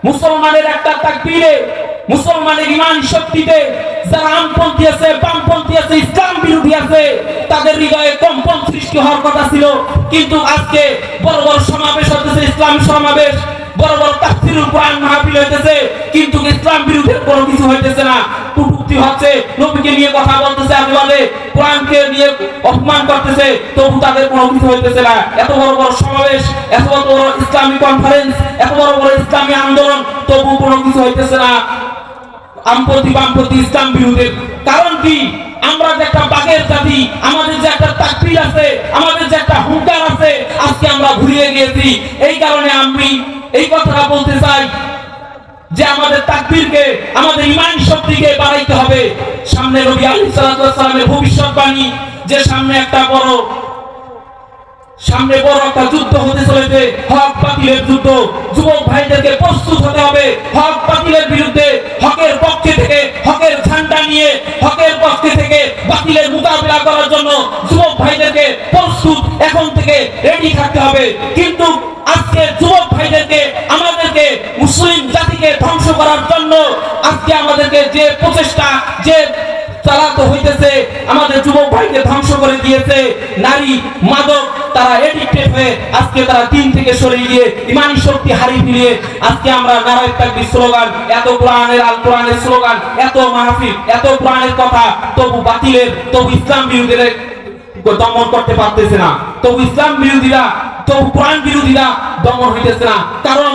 মুসলমানের একটা তাকবীরে, মুসলমানের ঈমান শক্তিতে যারা আমপন্থী আছে, বামপন্থী আছে, ইসলাম বিরোধী আছে, তাদের হৃদয়ে কম্পন সৃষ্টি হওয়ার কথা ছিল। কিন্তু আজকে বড় বড় সমাবেশ হতেছে, ইসলামী সমাবেশ, বড় বড় তাফসীরুল কোরআন মাহফিল হইতেছে, কিন্তু ইসলাম বিরোধী কোনো কিছু হইতেছে না। কটূক্তি হচ্ছে, নবীকে নিয়ে কথা বলতেছে, আর বলে কোরআনকে নিয়ে অপমান করতেছে, তবু তাদের কোনো কিছু হইতেছে না। এত বড় বড় সমাবেশ, এত বড় বড় ইসলামী কনফারেন্স, এত বড় বড় ইসলামী আন্দোলন, তবু কোনো কিছু হইতেছে না আমপন্থী বামপন্থী ইসলাম বিরোধী। কারণ কি? আমরা যে একটা বাগের জাতি, আমাদের যে একটা তাকবীর আছে, আমাদের যে একটা হুঙ্কার আছে, আজকে আমরা ভুলিয়ে গিয়েছি। এই কারণে আমি এই কথাটা বলতে চাই যে আমাদের তাকবীরকে, আমাদের ঈমান শক্তিকে বাড়াইতে হবে। সামনে নবী আলাইহিস সালাতু ওয়াস সালামের ভবিষ্যৎবাণী যে সামনে বড় একটা যুদ্ধ হতে চলেছে, হক বাতিলের যুদ্ধ। যুবক ভাইদেরকে প্রস্তুত হতে হবে হক বাতিলের বিরুদ্ধে, হকের পক্ষে থেকে, হকের ঝান্ডা নিয়ে, হকের পক্ষে থেকে বাতিলের মোকাবিলা করার জন্য যুবক ভাইদেরকে প্রস্তুত এখন থেকে রেডি থাকতে হবে। কিন্তু আজকে যুবক ভাইদেরকে, আমাদেরকে, মুসলিম জাতিকে ধ্বংস করার জন্য আজকে আমাদেরকে যে প্রচেষ্টা, যে চালাতে হইতেছে, আমাদের যুবক ভাইকে ধ্বংস করে দিয়েছে নারী, মাদক, তারা এডিক্টেড হয়ে আজকে তারা দিন থেকে সরে গিয়ে ঈমানি শক্তি হারিয়ে ফেলিয়ে আজকে আমরা নারায়ে তাকবীর স্লোগান, এত কোরআনের আল কোরআনের স্লোগান, এত মাহফিল, এত কোরআনের কথা, তবু বাতিলের, তবু ইসলাম বিরোধীদের দমন করতে পারতেছে না, তবু ইসলাম বিরোধীরা, তবু কোরআন বিরোধীরা দমন হইতেছে না। কারণ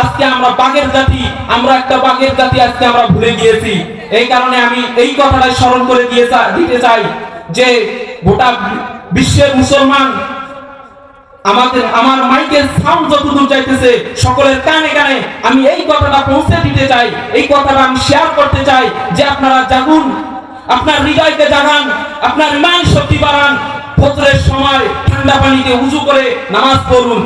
আজকে আমরা বাগের জাতি, আমরা একটা বাগের জাতি আজকে আমরা ভুলে গিয়েছি। এই কারণে আমি এই কথাটা স্মরণ করে দিতে চাই যে গোটা বিশ্বের মুসলমান, আমার মাইকের সাউন্ড যতদূর যাইতেছে সকলের কানে কানে আমি এই কথাটা পৌঁছে দিতে চাই, এই কথাটা আমি শেয়ার করতে চাই যে আপনারা জাগুন, আপনার হৃদয়কে জাগান, আপনার ঈমান শক্তি বাড়ান। ফজরের সময় ঠান্ডা পানিতে ওযু করে নামাজ পড়ুন,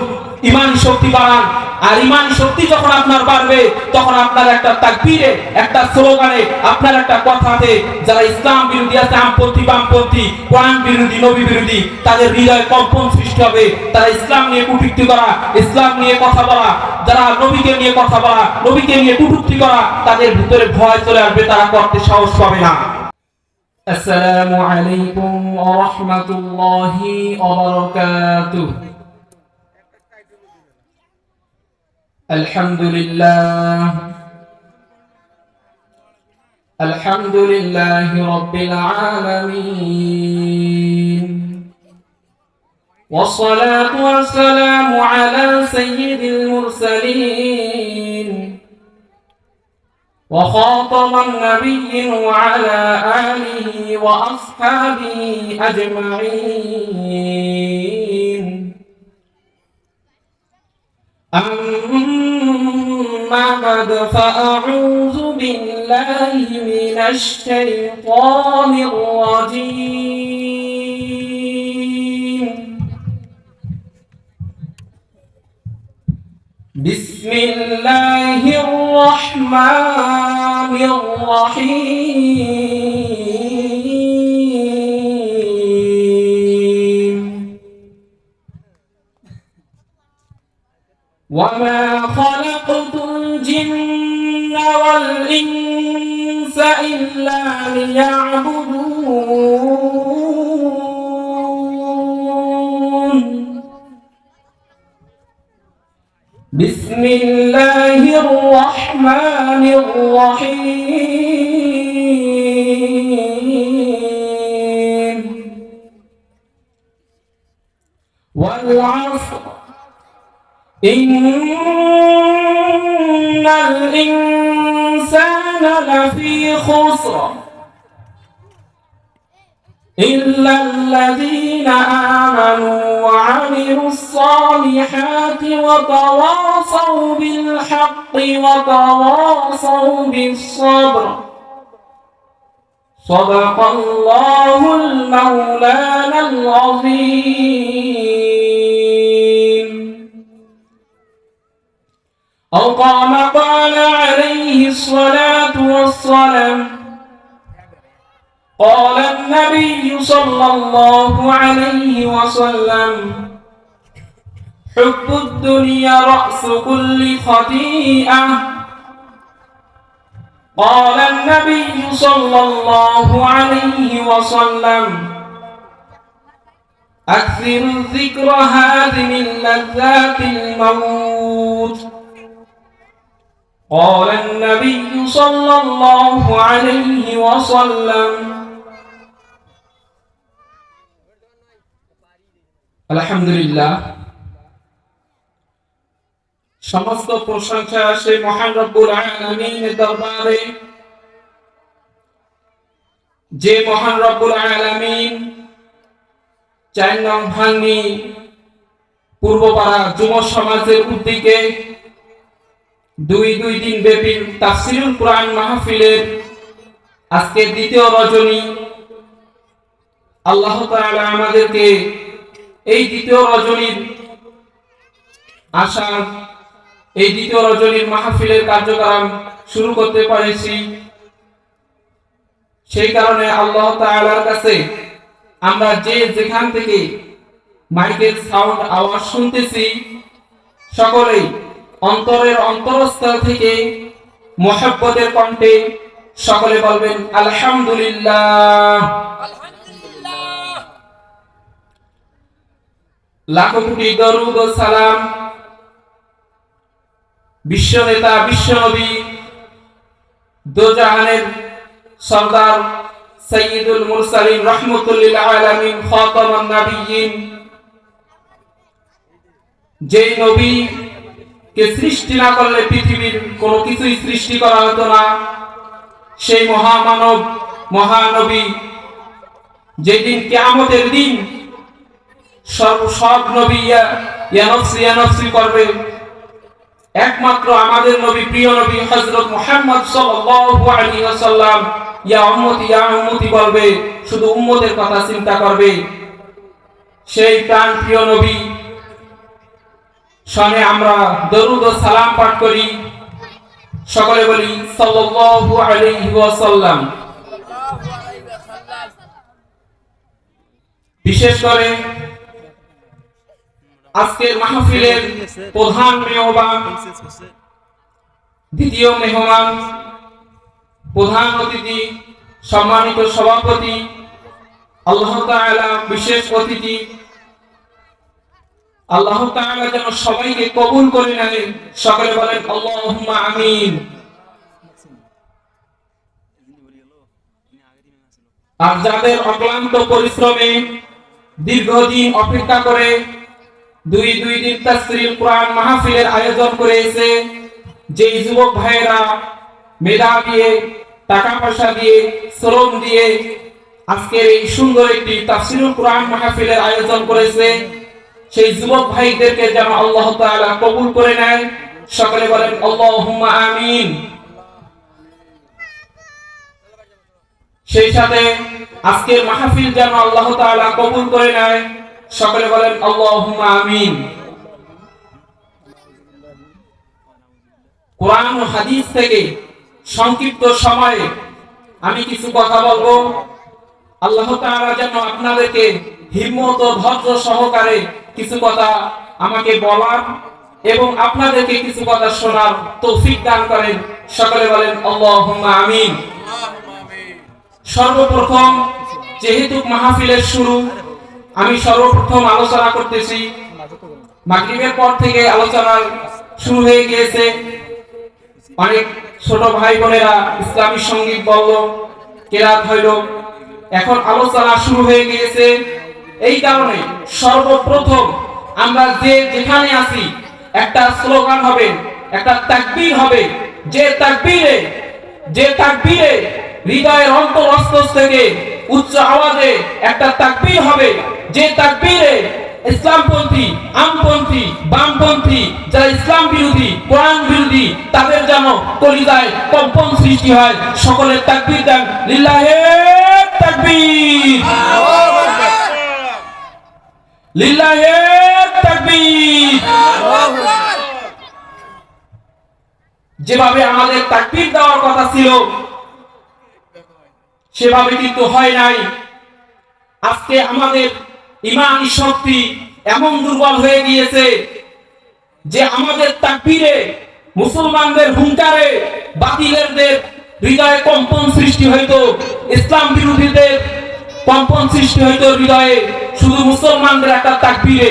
ঈমান শক্তি বাড়ান। আর ঈমান শক্তি যখন আপনার বাড়বে, তখন আপনার একটা তাকবীরে, একটা স্লোগানে, আপনার একটা কথাতে যারা ইসলাম বিরোধী আছে, আমপন্থী বামপন্থী, কোরআন বিরোধী, নবী বিরোধী, তাদের হৃদয়ে কম্পন সৃষ্টি হবে। তারা ইসলাম নিয়ে কটূক্তি করা, ইসলাম নিয়ে কথা বলা, যারা নবীকে নিয়ে কথা বলা, নবীকে নিয়ে কটূক্তি করা, তাদের ভিতরে ভয় চলে আসবে, তারা করতে সাহস পাবে না। আসসালামু আলাইকুম ওয়া রাহমাতুল্লাহি ওয়া বারাকাতুহু। আলহামদুলিল্লাহি রাব্বিল আলামিন, ওয়াসসালাতু ওয়াসসালামু আলা সাইয়্যিদিল মুরসালিন ওয়া খাতামান নাবিয়্যিন ওয়া আলা আলিহি ওয়া আসহাবিহি আজমাইন। أما بعد فأعوذ بالله من الشيطان الرجيم. بسم الله الرحمن الرحيم. وما خلقت الجن والإنس إلا ليعبدون. بسم الله الرحمن الرحيم. والعصر إن الإنسان لفي خسر إلا الذين آمنوا وعملوا الصالحات وتواصوا بالحق وتواصوا بالصبر. صدق الله المولانا العظيم. أو كما قال عليه الصلاة والسلام. قال النبي صلى الله عليه وسلم: حب الدنيا رأس كل خطيئة قال النبي صلى الله عليه وسلم أكثر الذكر هذه من لذات الموت قال النبي صلى الله عليه وسلم الحمد لله সমস্ত প্রশংসা আসে মহান রব্বুল আলামিনের দরবারে, যে মহান রব্বুল আলামিন 4 নং ভাঙ্গি পূর্বপাড়া যুব সমাজের উদ্যোগে 2 দিন ব্যাপী তাফসীরুল কুরআন মাহফিলের আজকে দ্বিতীয় রজনী, আল্লাহ তাআলা আমাদেরকে এই দ্বিতীয় রজনীর আশা, এই দ্বিতীয় রজনীর মাহফিলের কার্যক্রম শুরু করতে পারেছি। সেই কারণে আল্লাহ তাআলার কাছে আমরা যে যেখান থেকে মাইকের সাউন্ড আওয়াজ শুনতেছি, সকলেই অন্তরের অন্তরস্থল থেকে মুহাব্বতের কণ্ঠে সকলে বলবেন আলহামদুলিল্লাহ। লাখো কোটি দরুদ ও সালাম বিশ্ব নেতা, বিশ্ব নবী, দোজাহানের সরদার সাইয়্যিদুল মুরসালিন রাহমাতুল লিল আলামিন খাতামুন নবিয়্যিন, যেই নবী কে সৃষ্টি না করলে পৃথিবীর কোনো কিছুই সৃষ্টি করা হতো না, সেই মহামানব, মহানবী যেদিন কিয়ামতের দিন সব নবী ইয়া নফসি করবে, একমাত্র আমাদের নবী, প্রিয় নবী হযরত মুহাম্মদ সাল্লাল্লাহু আলাইহি ওয়াসাল্লাম ইয়া উম্মতি বলবে, শুধু উম্মতের কথা চিন্তা করবে। সেই প্রাণ প্রিয় নবী শানে আমরা দরুদ ও সালাম পাঠ করি, সকলে বলি সাল্লাল্লাহু আলাইহি ওয়াসাল্লাম। বিশেষ করে আজকের মাহফিলের প্রধান মেহমান, দ্বিতীয় মেহমান, প্রধান অতিথি, সম্মানিত সভাপতি, আল্লাহ তাআলা বিশেষ অতিথি, আল্লাহ তাআলা যেন সবাইকে কবুল করে নেয়, সকলে বলেন আল্লাহুম্মা আমিন। আর যাদের অক্লান্ত পরিশ্রমে দীর্ঘদিন অপেক্ষা করে 2 দিন তাফসীরুল কুরআন মাহফিলের আয়োজন করেছে, যে যুবক ভাইয়েরা মেধা দিয়ে, টাকা পয়সা দিয়ে, শ্রম দিয়ে আজকের এই সুন্দর একটি তাফসীরুল কুরআন মাহফিলের আয়োজন করেছে, সেই যুবক ভাইদেরকে যেন আল্লাহ তাআলা কবুল করে নেয়, সকলে বলেন আল্লাহুম্মা আমিন। সেই সাথে আজকের মাহফিল যেন আল্লাহ তাআলা কবুল করে নেয়, সকলে বলেন আল্লাহুম্মা আমিন। কোরআন ও হাদিস থেকে সংক্ষিপ্ত সময়ে আমি কিছু কথা বলবো। আল্লাহ তাআলা যেন আপনাদেরকে হিম্মত ও ধৈর্য সহকারে কিছু কথা আমাকে বলার এবং আপনাদেরকে কিছু কথা শোনার তৌফিক দান করেন, সকলে বলেন আল্লাহুম্মা আমিন। সর্বপ্রথম যেহেতু মাহফিলের শুরু, আমি সর্বপ্রথম আলোচনা করতেছি। মাগরিবের পর থেকে আলোচনা শুরু হয়ে গিয়েছে, অনেক ছোট ভাই বোনেরা ইসলামী সঙ্গীত বলল, কেরাত হইল, এখন আলোচনা শুরু হয়ে গিয়েছে। এই কারণে সর্বপ্রথম আমরা যে যেখানে আছি একটা স্লোগান হবে, একটা তাকবীর হবে, যে তাকবীরে হৃদয়ের অন্তরস্থল থেকে উচ্চ আওয়াজে একটা তাকবীর হবে, যে তাকবীরে ইসলামপন্থী, আমপন্থী, বামপন্থী, যারা ইসলাম বিরোধী, কোরআন বিরোধী, তাদের যেন কলিজায় কম্পন সৃষ্টি হয়। সকলের তাকবীর দেন, লিল্লাহে তাকবীর, লিল্লাহে তাকবীর। যেভাবে আমাদের তাকবীর দেওয়ার কথা ছিল সেভাবে কিন্তু হয় নাই। আজকে আমাদের ঈমানি শক্তি এমন দুর্বল হয়ে গিয়েছে যে আমাদের তাকবীরে, মুসলমানদের হুঙ্কারে বাতিলেরদের হৃদয়ে কম্পন সৃষ্টি হইতো, ইসলাম বিরোধীদের কম্পন সৃষ্টি হইতো হৃদয়ে শুধু মুসলমানদের একটা তাকবীরে,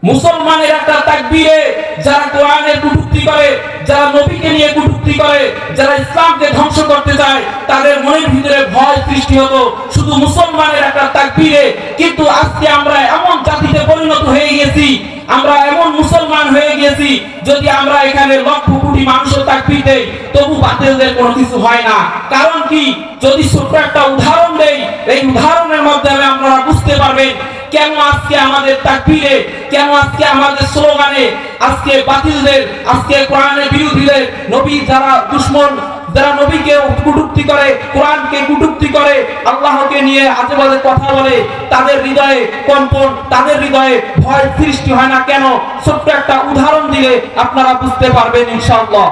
মুসলমানের একটা তাকবীরে যারা কোরআনের কটূক্তি করে, যারা নবীকে নিয়ে কটূক্তি করে, যারা ইসলামকে ধ্বংস করতে চায়, তাদের মনের ভিতরে ভয় সৃষ্টি হতো শুধু মুসলমানের একটা তাকবীরে। কিন্তু আজকে আমরা এমন জাতিতে পরিণত হয়ে গেছি, আমরা এমন মুসলমান হয়ে গেছি, যদি আমরা এখানে লক্ষ কোটি মানুষের তাকবীর দেই তবু বাতিলদের কোনো কিছু হয় না। কারণ কি? যদি ছোট্ট একটা উদাহরণ দেই, এই উদাহরণের মাধ্যমে আপনারা বুঝতে পারবেন কেন আজকে আমাদের তাকবীরে, কেন আজকে আমাদের স্লোগানে আজকে বাতিলদের, আজকে কোরআনের বিরোধীদের, নবী যারা দুশমন, যারা নবীকে কটূক্তি করে, কোরআনকে কটূক্তি করে, আল্লাহকে নিয়ে আজেবাজে কথা বলে, তাদের হৃদয়ে কম্পন, তাদের হৃদয়ে ভয় সৃষ্টি হয় না কেন? ছোট্ট একটা উদাহরণ দিলে আপনারা বুঝতে পারবেন ইনশাআল্লাহ।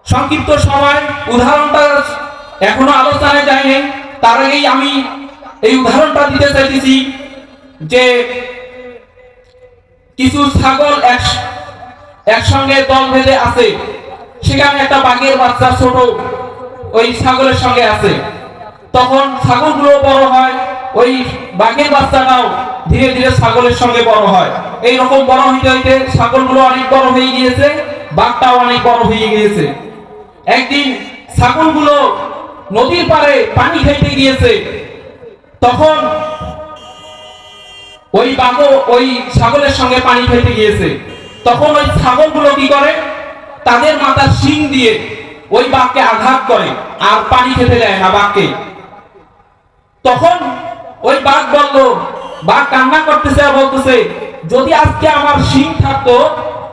সংক্ষিপ্ত সময় উদাহরণটা এখনো আলোচনায় যায়নি, তার আগেই আমি এই উদাহরণটা দিতে চাইতেছি যে কিছু ছাগল একসঙ্গে দল বেঁধে আছে, সেখানে একটা বাঘের বাচ্চা ছোট ওই ছাগলের সঙ্গে আছে। তখন ছাগলগুলো বড় হয়, ওই বাঘের বাচ্চাটাও ধীরে ধীরে ছাগলের সঙ্গে বড় হয়। এই রকম বড় হইতে হইতে ছাগলগুলো অনেক বড় হয়ে গিয়েছে, বাঘটাও অনেক বড় হয়ে গিয়েছে। একদিন ছাগলগুলো নদীর পাড়ে পানি খাইতে গিয়েছে, তখন ওই বাঘও ওই ছাগলের সঙ্গে পানি খাইতে গিয়েছে। তখন ওই ছাগলগুলো কি করে? তাদের মাথার শিং দিয়ে ওই বাঘকে আঘাত করে আর পানি খেতে দেয় না বাঘকে। তখন ওই বাঘ বলল, বাঘ কান্না করতেছে আর বলতেছে, যদি আজকে আমার শিং থাকতো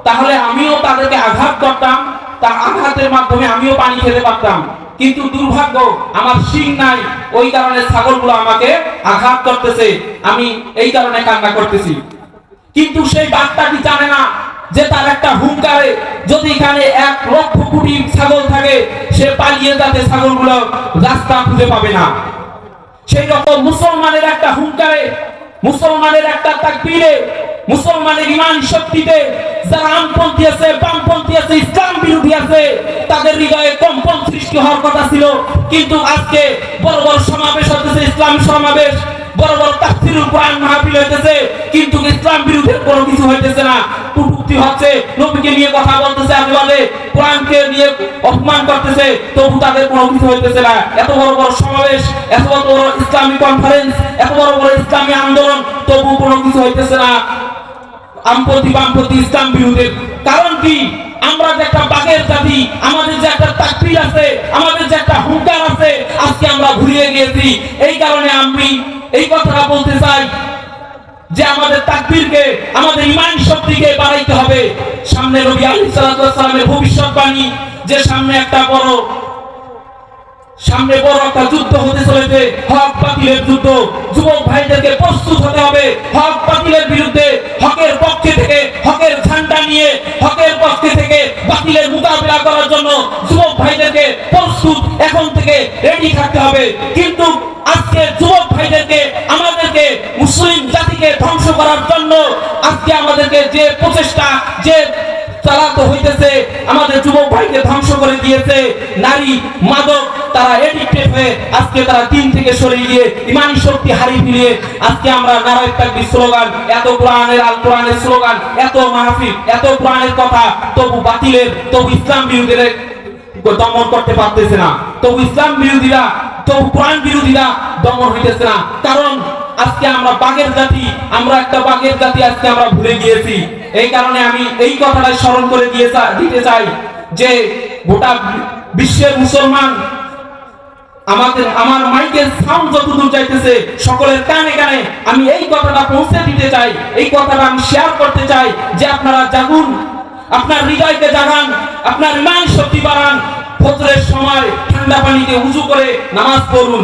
তাহলে আমিও তাদেরকে আঘাত করতাম, তার আঘাতের মাধ্যমে আমিও পানি খেতে পারতাম, কিন্তু দুর্ভাগ্য আমার শিং নাই, ওই কারণে ছাগলগুলো আমাকে আঘাত করতেছে, আমি এই কারণে কান্না করতেছি। কিন্তু সেই বাঘটা কি জানে না যে তার একটা হুঙ্কারে যদি এখানে 1 লক্ষ কোটি ছাগল থাকে, সে পালিয়ে যাতে ছাগলগুলো রাস্তা খুঁজে পাবে না। সেই রকম মুসলমানের একটা হুঙ্কারে, মুসলমানের একটা তাকবীরে, মুসলমানের ঈমান শক্তিতে যারা আমপন্থী আছে, বামপন্থী আছে, ইসলাম বিরোধী আছে, তাদের হৃদয়ে কম্পন সৃষ্টি হওয়ার কথা ছিল। কিন্তু আজকে বড় বড় সমাবেশ হতেছে, ইসলাম সমাবেশ, বড় বড় তাফসীরুল কোরআন মাহফিল হইতেছে, কিন্তু ইসলাম বিরোধী কোনো কিছু হইতেছে না। কটূক্তি হচ্ছে, নবীকে নিয়ে কথা বলতেছে, আর বলে কোরআনকে নিয়ে অপমান করতেছে, তবু তাদের কোনো কিছু হইতেছে না। এত বড় বড় সমাবেশ, এত বড় বড় ইসলামী কনফারেন্স, এত বড় বড় ইসলামী আন্দোলন, তবু কোনো কিছু হইতেছে না আমপন্থী বামপন্থী ইসলাম বিরোধী। কারণ কি? আমরা যে একটা বাঘের জাতি, আমাদের যে একটা তাকবীর আছে, আমাদের যে একটা হুঙ্কার আছে, আজকে আমরা ভুলিয়ে গিয়েছি। এই কারণে আমি এই কথাটা বলতে চাই যে আমাদের তাকবীরকে, আমাদের ঈমান শক্তিকে বাড়াইতে হবে। সামনে নবী আলাইহিস সালাতু ওয়াস সালামের ভবিষ্যৎবাণী যে সামনে বড় একটা যুদ্ধ হতে চলেছে, হক বাতিলের যুদ্ধ। যুবক ভাইদেরকে প্রস্তুত হতে হবে হক বাতিলের বিরুদ্ধে, হকের পক্ষে থেকে, হকের ঝান্ডা নিয়ে, হকের পক্ষে থেকে বাতিলের মোকাবিলা করার জন্য যুবক ভাইদেরকে প্রস্তুত এখন থেকে রেডি থাকতে হবে। কিন্তু আজকে যুবক ভাইদেরকে, আমাদেরকে, মুসলিম জাতিকে ধ্বংস করার জন্য আজকে আমাদেরকে যে প্রচেষ্টা, যে চালাতে হইতেছে, আমাদের যুবক ভাইকে ধ্বংস করে দিয়েছে নারী, মাদক, তারা এডিক্টেড হয়ে আজকে তারা দিন থেকে সরে গিয়ে ঈমানি শক্তি হারিয়ে ফেলিয়ে আজকে আমরা নারায়ে তাকবীর স্লোগান, এত কোরআনের আল কোরআনের স্লোগান, এত মাহফিল, এত কোরআনের কথা, তবু বাতিলের, তবু ইসলাম বিরোধীদের দমন করতে পারতেছে না, তবু ইসলাম বিরোধীরা, তবু কোরআন বিরোধীরা দমন হইতেছে না। কারণ আজকে আমরা বাঘের জাতি, আমরা একটা বাঘের জাতি আজকে আমরা ভুলে গিয়েছি। এই কারণে আমি এই কথাটা স্মরণ করে দিতে চাই যে গোটা বিশ্বের মুসলমান, আমার মাইকের সাউন্ড যতদূর যাইতেছে সকলের কানে কানে আমি এই কথাটা পৌঁছে দিতে চাই, এই কথাটা আমি শেয়ার করতে চাই যে আপনারা জাগুন, আপনার হৃদয়কে জাগান, আপনার ঈমান শক্তি বাড়ান, ফজরের সময় ঠান্ডা পানিতে উযু করে নামাজ পড়ুন,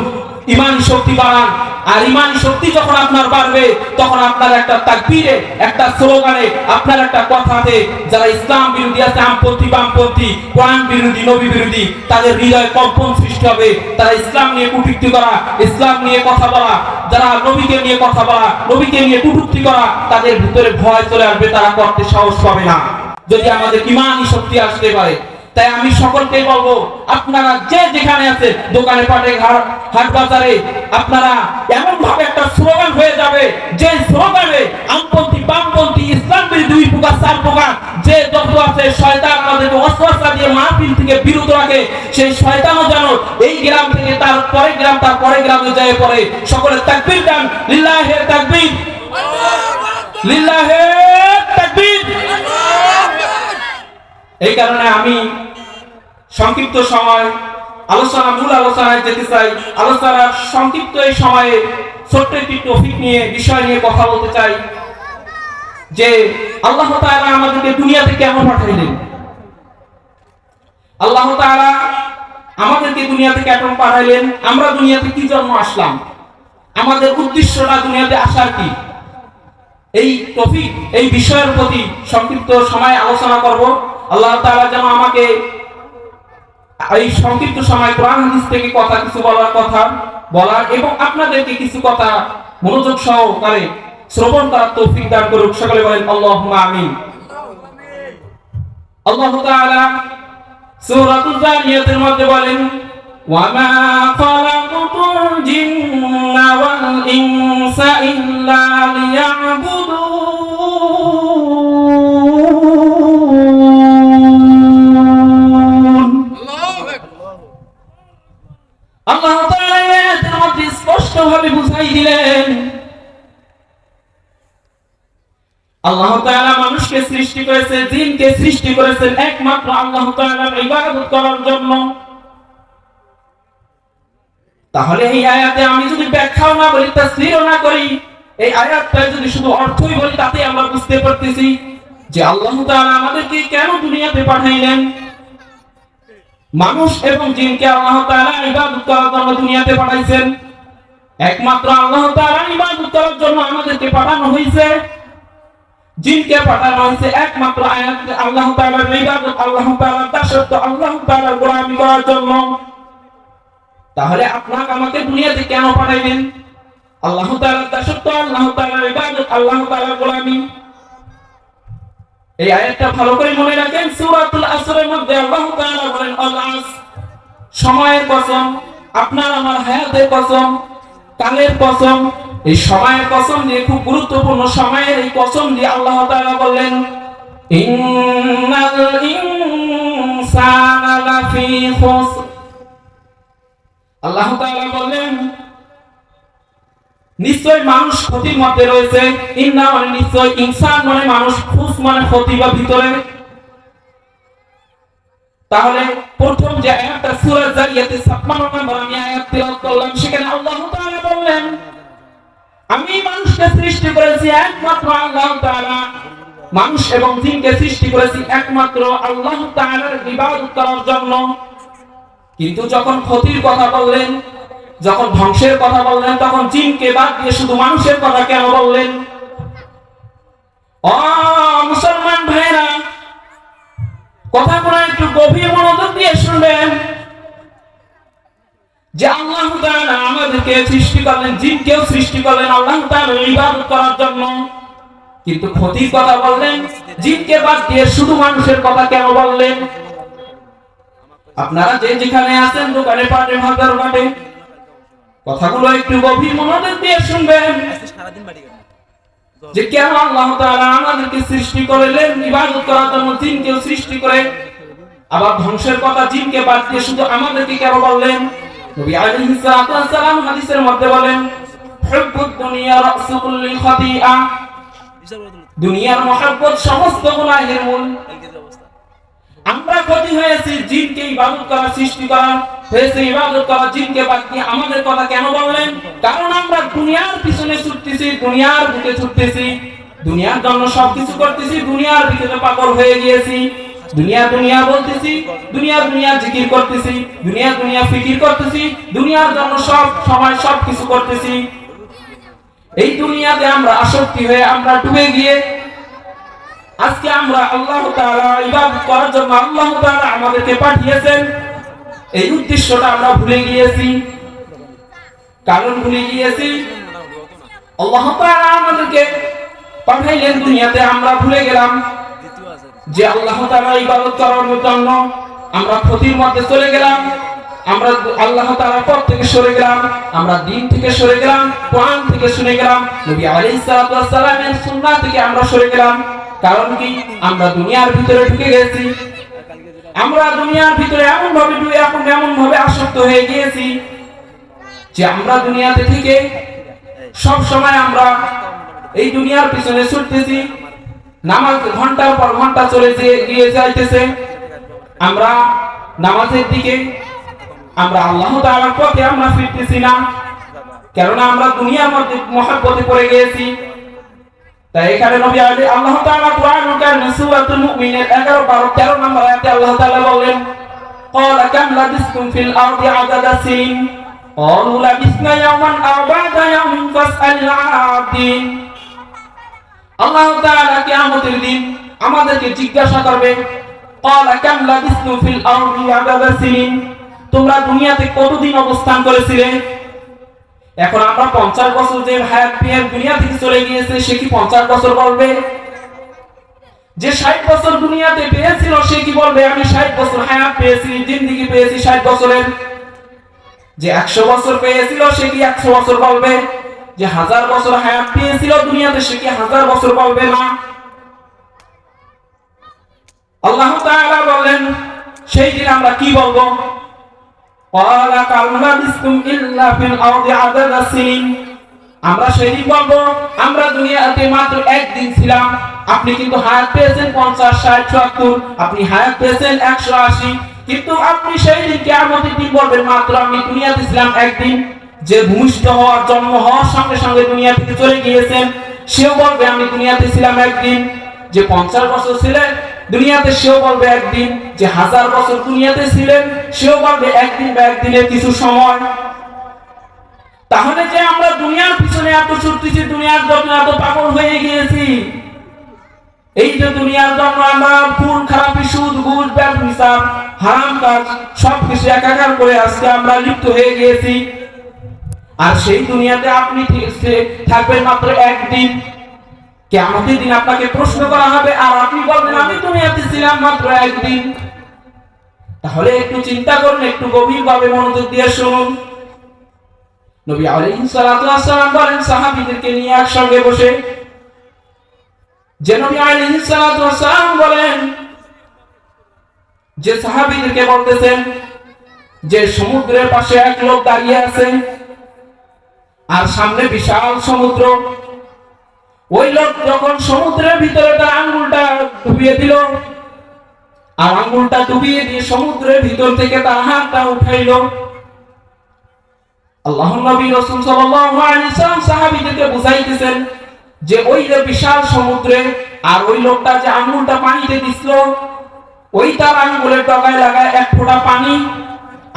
ঈমান শক্তি বাড়ান। আর ঈমান শক্তি যখন আপনার বাড়বে, তখন আপনার একটা তাকবীরে, একটা স্লোগানে, আপনার একটা কথাতে যারা ইসলাম বিরোধী আছে, আমপন্থী বামপন্থী, কোরআন বিরোধী, নবী বিরোধী, তাদের হৃদয়ে কম্পন সৃষ্টি হবে। তারা ইসলাম নিয়ে কটূক্তি করা, ইসলাম নিয়ে কথা বলা, যারা নবীকে নিয়ে কথা বলা, নবীকে নিয়ে কটূক্তি করা, তাদের ভিতরে ভয় চলে আসবে, তারা করতে সাহস পাবে না। যদি আমাদের ঈমানি শক্তি আসতে পারে, তাই আমি সকলকে বলবো, আপনারা যে যেখানে আছেন, দোকানে পাটে হাট বাজারে, আপনারা এমন ভাবে একটা স্লোগান হয়ে যাবে, যে স্লোগানে আমপন্থী, বামপন্থী, ইসলাম বিরোধী 2 প্রকার 4 প্রকার যে যত আছে শয়তান আমাদেরকে ওয়াসওয়াসা দিয়ে মাহফিল থেকে বিরত রাখে, সেই শয়তানও যেন এই গ্রাম থেকে তার পরে গ্রাম, তার পরে গ্রামে যায় পড়ে। সকলে তাকবীর দেন, লিল্লাহে তাকবীর, লিল্লাহে তাকবীর। এই কারণে আমি সংক্ষিপ্ত সময় মূল আলোচনায় যেতে চাই। আলোচনার সংক্ষিপ্ত এই সময়ে ছোট্ট একটি টপিক নিয়ে, বিষয় নিয়ে কথা বলতে চাই, যে আল্লাহ তাআলা আমাদেরকে দুনিয়াতে কেন পাঠাইলেন। আল্লাহ তাআলা আমাদেরকে দুনিয়াতে কেন পাঠাইলেন, আমরা দুনিয়াতে কি জন্য আসলাম, আমাদের উদ্দেশ্যটা দুনিয়াতে আসার কি, এই টপিক, এই বিষয়ের প্রতি সংক্ষিপ্ত সময় আলোচনা করব। আল্লাহ তাআলা যেন আমাকে এই সংক্ষিপ্ত সময় কোরআন হাদিস থেকে কিছু বলার এবং আপনাদেরকে কিছু কথা মনোযোগ সহকারে শ্রবণ করার তৌফিক দান করুক। সকলে বলেন আল্লাহুম্মা আমিন। আল্লাহ তাআলা সূরাতুল জারিয়াতের মধ্যে বলেন, ওয়া মা খালাকুতুল জিন্না ওয়াল ইনসা ইল্লা লিয়াবুদুন। আল্লাহ তাআলা এর মধ্যে স্পষ্টভাবে বুঝাই দিলেন, আল্লাহ তাআলা মানুষকে সৃষ্টি করেছে, জিনকে সৃষ্টি করেছেন একমাত্র আল্লাহ তাআলার ইবাদত করার জন্য। তাহলে এই আয়াতে আমি যদি ব্যাখ্যাও না বলি, তাফসীরও না করি, এই আয়াতটা যদি শুধু অর্থই বলি, তাতে আমরা বুঝতে পারতেছি যে আল্লাহ তাআলা আমাদেরকে কেন দুনিয়াতে পাঠাইলেন। মানুষ এবং জিনকে আল্লাহ তাআলা ইবাদত করার জন্য দুনিয়াতে পাঠাইছেন। একমাত্র আল্লাহ তাআলা ইবাদত করার জন্য আমাদেরকে পাঠানো হয়েছে। জিনকে পাঠানো হয়েছে একমাত্র আল্লাহ তাআলার ইবাদত, আল্লাহ তাআলার দাসত্ব, আল্লাহ তাআলার গোলামি করার জন্য। তাহলে আপনাকে আমাকে দুনিয়াতে কেন পাঠাইলেন? আল্লাহ তাআলার দাসত্ব, আল্লাহ তাআলার ইবাদত, আল্লাহ তাআলার গোলামি। এই আয়াতটা ভালো করে মনে রাখেন। সূরাতুল আসরের মধ্যে আল্লাহ তাআলা বলেন, আল আসর, সময়ের কসম, আপনার আমার হায়াতের কসম, কালের কসম। এই সময়ের কসম দিয়ে, খুব গুরুত্বপূর্ণ সময়ের এই কসম দিয়ে আল্লাহ তাআলা বললেন, ইন্নাল ইনসানা লাফি খুসর। আল্লাহ তাআলা বললেন, নিশ্চয় মানুষ ক্ষতির মধ্যে রয়েছে। ইন্না মানে নিশ্চয়, ইনসান মানে মানুষ, খুস মানে ক্ষতি বা ভিতরে। তাহলে প্রথম যে আয়াতটা সূরা জারিয়াতে 56 নম্বর আমি আয়াত তেলাওয়াত করলাম, সেখানে আল্লাহ তাআলা বললেন, আমি মানুষকে সৃষ্টি করেছি একমাত্র আল্লাহ তাআলা, মানুষ এবং জিনকে সৃষ্টি করেছি একমাত্র আল্লাহ তাআলার ইবাদত করার জন্য। কিন্তু যখন ক্ষতির কথা বললেন, যখন ধ্বংসের কথা বললেন, তখন জিনকে বাদ দিয়ে শুধু মানুষের কথা কেন বললেন? ও মুসলমান ভাইরা, কথাগুলো একটু গভীর মনোযোগ দিয়ে শুনবেন। যে আল্লাহ তাআলা আমাদেরকে সৃষ্টি করলেন, জিনকেও সৃষ্টি করলেন আল্লাহ তাআলার ইবাদত করার জন্য, কিন্তু ক্ষতির কথা বললেন, জিনকে বাদ দিয়ে শুধু মানুষের কথা কেন বললেন? আপনারা যে যেখানে আছেন, দোকানে পাটে বাজার ঘাটে, কথাগুলো একটু গভীর মনোযোগ দিয়ে শুনবেন। যে কেন আল্লাহ তাআলা আমাদেরকে সৃষ্টি করলেন ইবাদত করার জন্য, জিনকেও সৃষ্টি করে, আবার ধ্বংসের কথা জিনকে বাদ দিয়ে শুধু আমাদেরকে কেন বললেন? নবী আলাইহিস সালাতু ওয়াস সালাম হাদিসের মধ্যে বলেন, হুব্বুদ দুনিয়া রাসু কুল্লি খাতিআ। দুনিয়ার মহব্বত সমস্ত গুনাহের মূল। আমরা ক্ষতি হয়েছি জিনকে ইবাদত করা, সৃষ্টি করা হয়েছে ইবাদত করা, জিনকে বাদ দিয়ে আমাদের কথা কেন বললেন? কারণ আমরা দুনিয়ার পিছনে ছুটতেছি, দুনিয়ার বুকে ছুটতেছি, দুনিয়ার জন্য সবকিছু করতেছি, দুনিয়ার ভিতরে পাগল হয়ে গিয়েছি। দুনিয়া দুনিয়া বলতেছি, দুনিয়া দুনিয়া জিকির করতেছি, দুনিয়া দুনিয়া ফিকির করতেছি, দুনিয়ার জন্য সব সময় সবকিছু করতেছি। এই দুনিয়াতে আমরা আসক্তি হয়ে আমরা ডুবে গিয়ে আজকে আমরা আল্লাহ তাআলা ইবাদত করার জন্য আল্লাহ তাআলা আমাদেরকে পাঠিয়েছেন, এই উদ্দেশ্যটা আমরা ভুলে গিয়েছি, কারণ ভুলে গিয়েছি। আল্লাহ তাআলা আমাদেরকে পাঠাইলেন দুনিয়াতে, আমরা ভুলে গেলাম যে আল্লাহ তাআলা ইবাদত করার জন্য আমরা ক্ষতির মধ্যে চলে গেলাম, আমরা আল্লাহ তাআলার পথ থেকে সরে গেলাম, আমরা দিন থেকে সরে গেলাম, কোরআন থেকে সরে গেলাম, নবী আলাইহিস সালাতু ওয়াস সালামের সুন্নাহ থেকে আমরা সরে গেলাম। কারণ কি? আমরা দুনিয়ার ভিতরে ঢুকে গেছি, আমরা দুনিয়ার ভিতরে এমন ভাবে আসক্ত হয়ে গিয়েছি যে আমরা দুনিয়াতে থেকে সব সময় আমরা এই দুনিয়ার পিছনে ছুটতেছি। নামাজ ঘন্টার পর ঘন্টা চলে গিয়ে যাইতেছে, আমরা নামাজের দিকে, আমরা আল্লাহ তাআলার পথে আমরা ফিরতেছি না, কেননা আমরা দুনিয়ার মধ্যে মহব্বতে পড়ে গিয়েছি। তাই এখানে নবী আল্লাহ তাআলা কুরআনুল কারীম সূরাতুল মুমিনের 11, 12, 13 নম্বর আয়াতে আল্লাহ তাআলা বলেন, ক্বালা কাম লাবিসতুম ফিল আরদি আদাদা সিন ক্বালু লাবিসনা ইয়াওমান আও বা'দা ইয়াওমিন ফাসআলিল আদিন। আল্লাহ তাআলা কিয়ামতের দিন আমাদেরকে জিজ্ঞাসা করবে, ক্বালা কাম লাবিসতুম ফিল আরদি আদাদা সিন, তোমরা দুনিয়াতে কতদিন অবস্থান করেছিলে? এখন আমরা 50 বছর যে হায়াত পেয়ে দুনিয়া থেকে চলে গিয়েছে, সে কি 50 বছর বলবে? যে 60 বছর দুনিয়াতে পেয়েছিল সে কি বলবে আমি 60 বছর হায়াত পেয়েছি, জিন্দেগি পেয়েছি 60 বছরের? যে 100 বছর পেয়েছিল সে কি 100 বছর বলবে? যে 1000 বছর হায়াত পেয়েছিল দুনিয়াতে সে কি 1000 বছর বলবে না? আল্লাহ তাআলা বলেন, সেই দিন আমরা কি বলবো? ক্বালা কাম লাবিসতুম ইল্লা ফিল আরদি আদাদা সিনিন, আমরা সেদিন বলবো আমরা দুনিয়াতে মাত্র একদিন ছিলাম। আপনি কিন্তু হায়াত পেয়েছেন 50, 60, 70, আপনি হায়াত পেয়েছেন 180, কিন্তু আপনি সেই দিন কিয়ামতের দিন বলবেন মাত্র আমি দুনিয়াতে ছিলাম একদিন। যে ভূমিষ্ঠ হওয়ার জন্ম হওয়ার সঙ্গে সঙ্গে দুনিয়া থেকে চলে গিয়েছেন সেও বলবে আমি দুনিয়াতে ছিলাম একদিন। যে 50 বছর ছিলেন দুনিয়াতে সেও বলবে একদিন। যে 1000 বছর দুনিয়াতে ছিলেন সেও বলবে একদিন বা একদিনের কিছু সময়। তাহলে যে আমরা দুনিয়ার পিছনে এত ছুটতেছি, দুনিয়ার জন্য এত পাগল হয়ে গিয়েছি, এই যে দুনিয়ার জন্য আমরা খুন খারাপি, সুদ, ঘুষ, ব্যভিচার, হারাম কাজ সবকিছু একাকার করে আজকে আমরা লিপ্ত হয়ে গিয়েছি। আর সেই দুনিয়াতে আপনি থাকবেন মাত্র একদিন। কিয়ামতের দিন আপনাকে প্রশ্ন করা হবে আর আপনি বলবেন আমি দুনিয়াতে ছিলাম মাত্র একদিন। তাহলে একটু চিন্তা করুন, একটু গভীরভাবে মনোযোগ দিয়ে শুনুন। নবী আলাইহিস সালাতু ওয়াস সালাম বলেন সাহাবীদেরকে নিয়ে একসঙ্গে বসে, যে নবী আলাইহিস সালাতু ওয়াস সালাম বলেন, যে সাহাবীদেরকে বলতেছেন যে সমুদ্রের পাশে এক লোক দাঁড়িয়ে আছে আর সামনে বিশাল সমুদ্র। ওই লোক যখন সমুদ্রের ভিতরে তার আঙ্গুলটা ডুবিয়ে দিল আর আঙ্গুলটা ডুবিয়ে দিয়ে সমুদ্রের ভিতর থেকে তার হাতটা উঠাইল, আল্লাহর নবী রাসূল সাল্লাল্লাহু আলাইহি ওয়াসাল্লাম সাহাবীদেরকে বুঝাইতেছেন যে ওই যে বিশাল সমুদ্রে আর ওই লোকটা যে আঙ্গুলটা পানিতে দিছিল, ওই তার আঙ্গুলের ডগায় লাগায় এক ফোঁটা পানি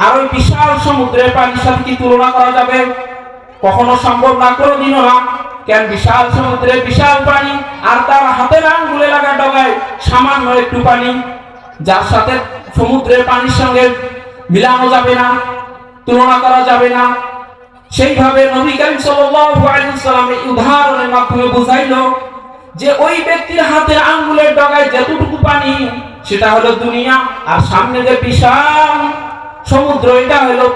আর ওই বিশাল সমুদ্রের পানির সাথে কি তুলনা করা যাবে? কখনো সম্ভব না, কোনোদিনও না। কেন? বিশাল সমুদ্রে বিশাল পানি আর তার হাতের আঙ্গুলে লাগা ডগায় সামান্য একটু পানি, যার সাথে সমুদ্রের পানির সঙ্গে মিলানো যাবে না, তুলনা করা যাবে না। সেইভাবে নবী করিম সাল্লাল্লাহু আলাইহি ওয়াসাল্লাম এই উদাহরণের মাধ্যমে বুঝাইলো যে ওই ব্যক্তির হাতের আঙ্গুলের ডগায় যতটুকু পানি সেটা হলো দুনিয়া, আর সামনে যে বিশাল সমুদ্র এটা হলো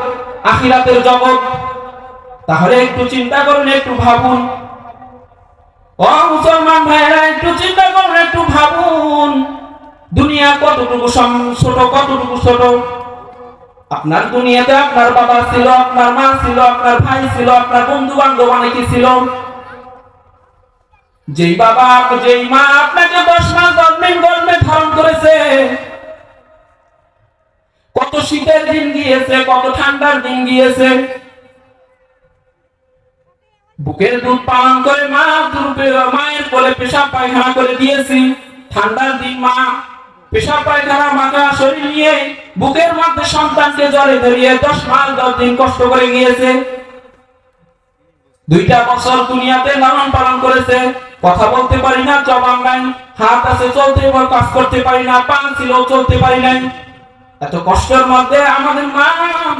আখিরাতের জগৎ। তাহলে একটু চিন্তা করুন, একটু ভাবুন। ও মুসলমান ভাইরা, একটু চিন্তা করুন, একটু ভাবুন, দুনিয়া কতটুকু ছোট, কতটুকু ছোট। আপনার দুনিয়াতে আপনার বাবা ছিল, আপনার মা ছিল, আপনার ভাই ছিল, আপনার বন্ধু বান্ধব অনেকে ছিল। যেই বাবা যেই মা আপনাকে 10 মাস গর্ভে ধারণ করেছে, কত শীতের দিন গিয়েছে, কত ঠান্ডার দিন গিয়েছে, বুকের দুধ পান করে মায়ের কোলে পেশাব পায়খানা করে দিয়েছি। ঠান্ডার দিন মা পেশাব পায়খানা মাথা শরীর নিয়ে বুকের মধ্যে সন্তানকে জড়ে ধরিয়ে 10 মাস 10 দিন কষ্ট করে গিয়েছে। 2টা বছর দুনিয়াতে লালন পালন করেছে। কথা বলতে পারি না, জবান নাই, হাত আছে চলতে কাজ করতে পারি না, পা ছিল চলতে পারি নাই। এত কষ্টের মধ্যে আমাদের মা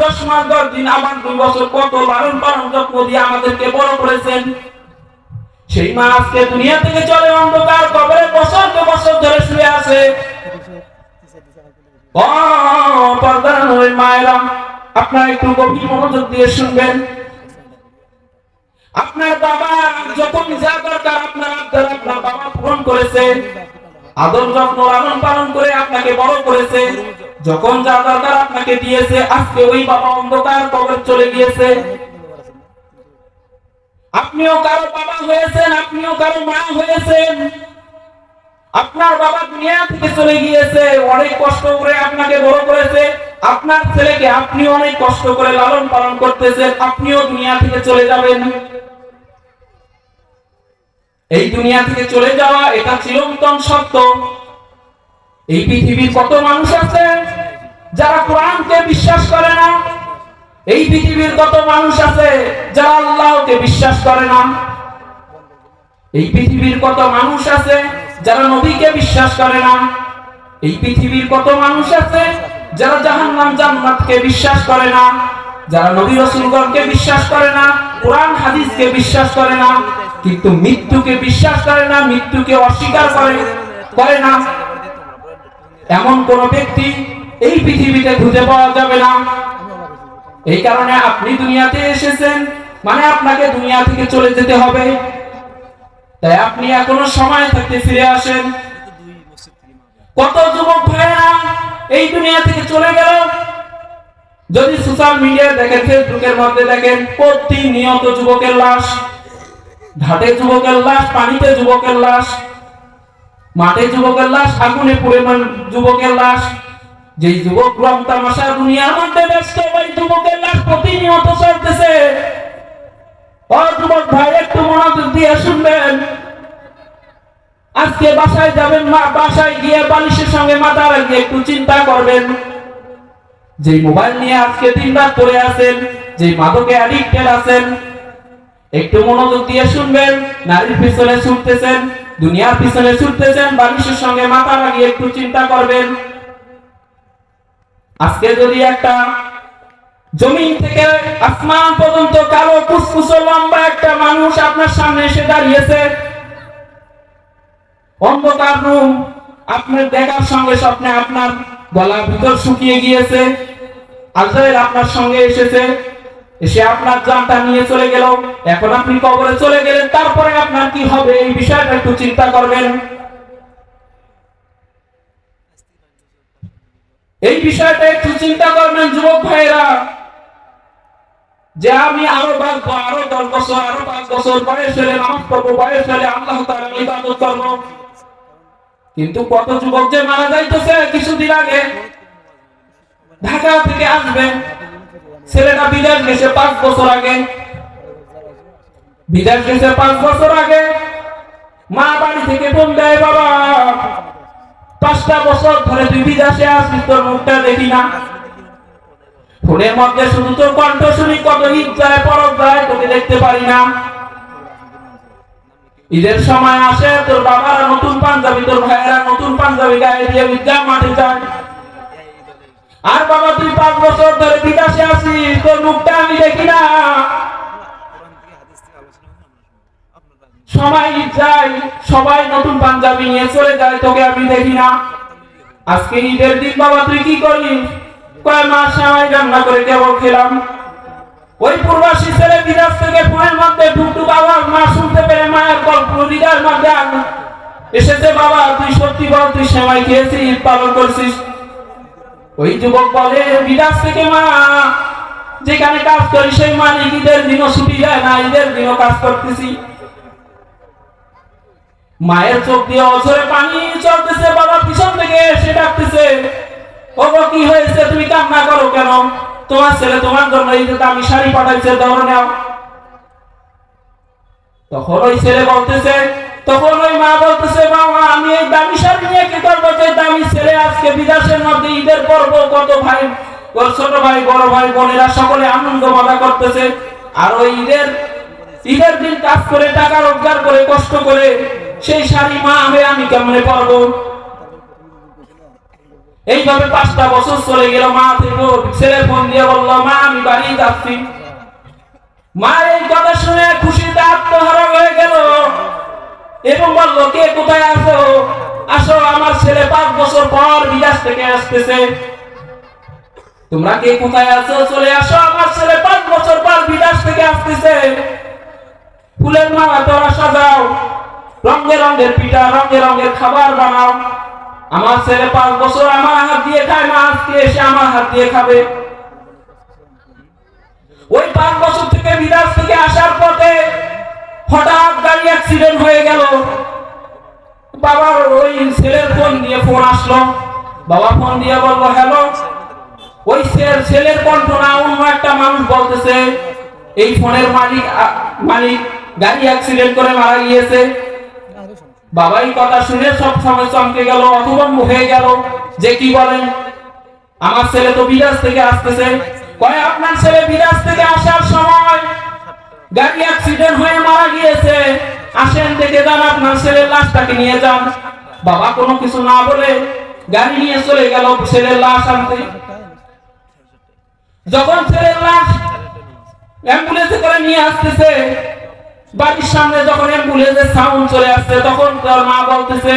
10 মাস 10 দিন আবার 2 বছর কত লালন পালন যত্ন দিয়ে আমাদেরকে বড় করেছেন। সেই মা আজকে দুনিয়া থেকে চলে অন্ধকার কবরে বছর বছর ধরে শুয়ে আছে। ও পর্দার ওই মায়েরা, আপনারা একটু গভীর মনোযোগ দিয়ে শুনবেন। আপনার বাবা যখন যা দরকার আপনার বাবা পূরণ করেছে, আদর যত্ন লালন পালন করে আপনাকে বড় করেছে, যখন যা দরকার আপনাকে দিয়েছে। আজকে ওই বাবা অন্ধকার কবরে চলে গিয়েছে। আপনিও কারো বাবা হয়েছেন, আপনিও কারো মা হয়েছেন। আপনার বাবা দুনিয়া থেকে চলে গিয়েছে, অনেক কষ্ট করে আপনাকে বড় করেছে। আপনার ছেলেকে আপনি অনেক কষ্ট করে লালন পালন করতেছেন, আপনিও দুনিয়া থেকে চলে যাবেন। এই দুনিয়া থেকে চলে যাওয়া এটা চিরন্তন সত্য। এই পৃথিবীর কত মানুষ আছে যারা কোরআনকে বিশ্বাস করে না। এই পৃথিবীর কত মানুষ আছে যারা আল্লাহকে বিশ্বাস করে না। এই পৃথিবীর কত মানুষ আছে যারা নবীকে বিশ্বাস করে না। এই পৃথিবীর কত মানুষ আছে যারা জাহান্নাম জান্নাতকে বিশ্বাস করে না, যারা নবী রাসূলগণকে বিশ্বাস করে না, কোরআন হাদিসকে বিশ্বাস করে না, কিন্তু মৃত্যুকে বিশ্বাস করে না, মৃত্যুকে অস্বীকার করে না। এমন কোন ব্যক্তি এই পৃথিবীতে খুঁজে পাওয়া যাবে না। এই কারণে আপনি দুনিয়াতে এসেছেন, মানে আপনাকে দুনিয়া থেকে চলে যেতে হবে। তাই আপনি এখনো সময় থাকতে ফিরে আসেন। কত যুবক ভাইরা এই দুনিয়া থেকে চলে গেল। যদি সোশ্যাল মিডিয়া দেখেন, ফেসবুকের মধ্যে দেখেন, প্রতিনিয়ত যুবকের লাশ, ঘাটে যুবকের লাশ, পানিতে যুবকের লাশ, মাঠে যুবকের লাশ, আগুনে পুড়ে যুবকের লাশ। যে যুবক রং তামাশা দুনিয়ার মধ্যে ব্যস্ত, ওই যুবকের লাশ প্রতিনিয়ত চলতেছে। ও যুবক ভাই, একটু মনোযোগ দিয়ে শুনবেন। আজকে বাসায় যাবেন, বাসায় গিয়ে বালিশের সঙ্গে মাথা লাগিয়ে একটু চিন্তা করবেন। যে মোবাইল নিয়ে আজকে দিনরাত পড়ে আছেন, যে মাদকে অ্যাডিক্টেড আছেন, একটু মনোযোগ দিয়ে শুনবেন। নারীর পিছনে ছুটতেছেন, দুনিয়ার পিছনে ছুটতেছেন, বালিশের সঙ্গে মাথা লাগিয়ে একটু চিন্তা করবেন। আজকে যদি একটা জমিন থেকে আসমান পর্যন্ত কালো কুচকুচো লম্বা একটা মানুষ আপনার সামনে এসে দাঁড়িয়েছে, অন্ধকার রুম, আপনার দেখার সঙ্গে স্বপ্নে আপনার গলার ভিতর শুকিয়ে গিয়েছে, আজরাইল আপনার সঙ্গে এসেছে, এসে আপনার জানটা নিয়ে চলে গেল। এখন আপনি কবরে চলে গেলেন, তারপরে আপনার কি হবে এই বিষয়টা একটু চিন্তা করবেন। এই বিষয়টা একটু চিন্তা করবেন যুবক ভাইরা, যে আমি আরো বাঁচবো, আরো 10 বছর, আরো 5 বছর বয়স হলে নামাজ পড়বো, বয়স হলে আল্লাহ তাআলার ইবাদত করবো। কিন্তু কত যুবক যে মারা যাইতেছে কিছুদিন আগে, ঢাকা থেকে আসবে, ছেলেটা বিদেশ গেছে 5 বছর আগে, বিদেশ গেছে 5 বছর আগে, মা বাড়ি থেকে ফোন দেয়, বাবা 5টা বছর ধরে তুই বিদেশে আসিস, তোর মুখটা দেখি না। ফোনের মধ্যে শুধু তোর কণ্ঠ শুনি, কত ঈদ যায়, পরব যায়, তোকে দেখতে পারি না। ঈদের সময় আসে, তোর বাবারা নতুন পাঞ্জাবি, তোর ভাইয়েরা নতুন পাঞ্জাবি গায়ে দিয়ে ঈদগাহ মাঠে যায়। আর বাবা তুই 5 বছর ধরে বিদেশে আসিস, তোর মুখটা আমি দেখি না। সবাই ঈদ যায়, সবাই নতুন পাঞ্জাবি নিয়ে চলে যায়, তোকে আমি দেখি না। আজকে ঈদের দিন বাবা তুই কি করিস? কয় মাস সময় রান্না করে কেবল খেলাম। ওই প্রবাসী ছেলে বিদেশ থেকে ফোনের মধ্যে ঢুকটুক আওয়াজ মা শুনতে পেরে মায়ের গল্প হৃদয়ের মধ্যে এসেছে, বাবা তুই সত্যি বল, তুই সেমাই খেয়েছিস, ঈদ পালন করছিস? ওই যুবক বলে, বিদেশ থেকে মা যেখানে কাজ করি সেই মালিক ঈদের দিনও ছুটি যায় না, ঈদের দিনও কাজ করতেছি। মায়ের চোখ দিয়ে অঝরে পানি চলতেছে, বাবা পিছন থেকে এসে ডাকতেছে, ওগো কি হয়েছে, তুমি কান্না করো কেন? তোমার ছেলে তোমার জন্য এই যে দামি শাড়ি পাঠাইছে, ধরো নাও। তখন ওই ছেলে বলতেছে, তখন ওই মা বলতেছে, বাবা আমি এই দামি শাড়ি নিয়ে কি করবো? যে দামি ছেলে আজকে বিদেশের মধ্যে ঈদের পর্ব, কত ভাই, ছোট ভাই, বড় ভাই, বোনেরা সকলে আনন্দ মজা করতেছে। আর ওই ঈদের দিন কাজ করে টাকা রোজগার করে কষ্ট করে সেই শাড়ি মা আমি কেমনে পরবো? এইভাবে 5টা বছর চলে গেল। মা থেকে ছেলে ফোন দিয়ে বললো, মা আমি বাড়ি যাচ্ছি। মা এই কথা শুনে খুশিতে আত্মহারা হয়ে গেল এবং বললো, কে কোথায় আছো? আসো আমার ছেলে 5 বছর পর বিদেশ থেকে আসতেছে, তোমরা কে কোথায় আছো চলে আসো, আমার ছেলে 5 বছর পর বিদেশ থেকে আসতেছে। ফুলের মালা তোরা সাজাও, রঙে রঙের পিঠা, রঙে রঙের খাবার বানাও। আমার ছেলে 5 বছর আমার হাত দিয়ে খায় না, আজকে এসে আমার হাত দিয়ে খাবে। ওই 5 বছর থেকে বিদেশ থেকে আসার পথে হঠাৎ গাড়ি অ্যাক্সিডেন্ট হয়ে গেল। বাবার ওই ছেলের ফোন দিয়ে ফোন আসলো, বাবা ফোন দিয়ে বলল হ্যালো। ওই ছেলের কণ্ঠ না, অন্য একটা মানুষ বলতেছে এই ফোনের মালিক গাড়ি অ্যাক্সিডেন্ট করে মারা গিয়েছে। বাবা এই কথা শুনে সব সময় চমকে গেল, হতভম্ব হয়ে গেল যে কি বলেন, আমার ছেলে তো বিদেশ থেকে আসতেছে। কয় আপনার ছেলে বিদেশ থেকে আসার সময় গাড়ি অ্যাক্সিডেন্ট হয়ে মারা গিয়েছে, আসেন দেখে যান, আপনার ছেলের লাশটাকে নিয়ে যান। বাবা কোনো কিছু না বলে গাড়ি নিয়ে চলে গেল ছেলের লাশ আনতে। যখন ছেলের লাশ অ্যাম্বুলেন্সে করে নিয়ে আসতেছে, বাড়ির সামনে যখন অ্যাম্বুলেন্সের সাউন্ড চলে আসছে, তখন তার মা বলতেছে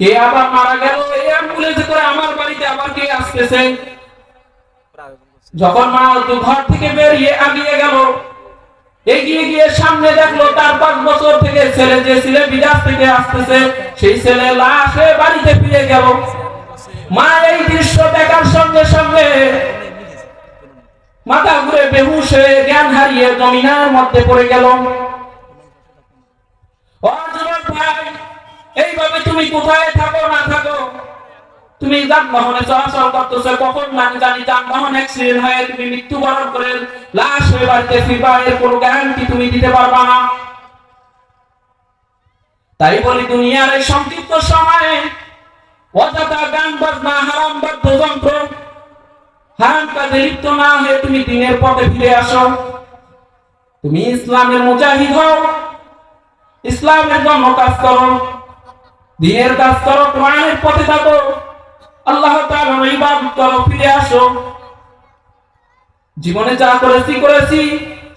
কে আবার মারা গেল, এই অ্যাম্বুলেন্সে করে আমার বাড়িতে আবার কে আসতেছে। যখন মা ঘর থেকে বেরিয়ে আগিয়ে গেল, এগিয়ে গিয়ে সামনে দেখলো তার 5 বছর থেকে ছেলে, যে ছেলে বিদেশ থেকে আসতেছে, সেই ছেলে লাশ হয়ে বাড়িতে ফিরে গেল। মা এই দৃশ্য দেখার সঙ্গে সঙ্গে মাথা ঘুরে বেহুশ হয়ে জ্ঞান হারিয়ে জমিনের মধ্যে পড়ে গেল। ও যুবক ভাই, এইভাবে তুমি কোথায় থাকো না থাকো, তুমি যানবাহনে চলাচল করতেছো, কখন না জানি যানবাহন অ্যাক্সিডেন্ট হয়ে তুমি মৃত্যুবরণ করে লাশ হয়ে বাড়িতে ফিরবা, এর কোনো গ্যারান্টি তুমি দিতে পারবা না। তাই বলি দুনিয়ার এই সংক্ষিপ্ত সময়ে অযথা গান বাজনা, হারাম বাদ্যযন্ত্র, হারাম কাজে লিপ্ত না হয়ে তুমি দিনের পথে ফিরে আসো। তুমি ইসলামের মুজাহিদ হও, ইসলামের জন্য কাজ করো, দিনের কাজ করো, কোরআনের পথে থাকো, আল্লাহ তাআলার ইবাদত করো, ফিরে আসো। জীবনে যা করেছি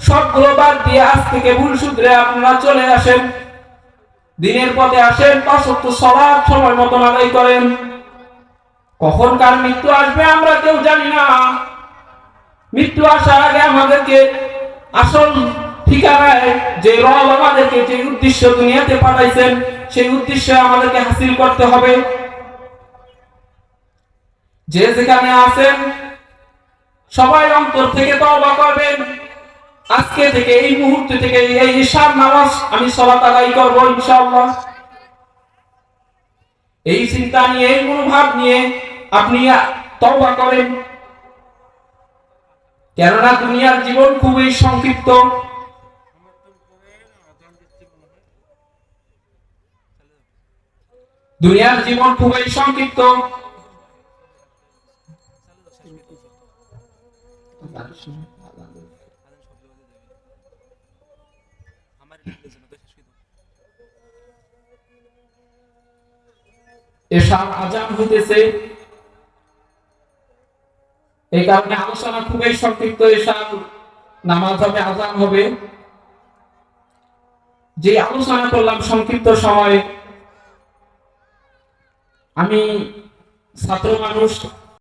সবগুলো বাদ দিয়ে আজ থেকে ভুল শুধরে আপনারা চলে আসেন, দিনের পথে আসেন, 5 ওয়াক্ত সালাত সময় মতো আদায় করেন। কখন কার মৃত্যু আসবে আমরা কেউ জানি না। মৃত্যু আসার আগে আমাদেরকে আসল ঠিকানায় যে রব আমাদেরকে যে উদ্দেশ্য দুনিয়াতে পাঠাইছেন, সেই উদ্দেশ্য আমাদেরকে হাসিল করতে হবে। যে যেখানে আছেন সবাই অন্তর থেকে তওবা করবেন, আজকে থেকে এই মুহূর্তে থেকে এই ঈশার নামাজ আমি সালাত আদায় করব ইনশাআল্লাহ। এই চিন্তা নিয়ে, এই মনোভাব নিয়ে আপনি তওবা করেন, কেননা দুনিয়ার জীবন খুবই সংক্ষিপ্ত। দুনিয়ার জীবন খুবই সংক্ষিপ্ত। এশার আযান হইতেছে, এই কারণে আলোচনা খুবই সংক্ষিপ্ত। এশার নামাজ হবে, আযান হবে। যে আলোচনা করলাম সংক্ষিপ্ত সময়ে, আমি ছাত্র মানুষ,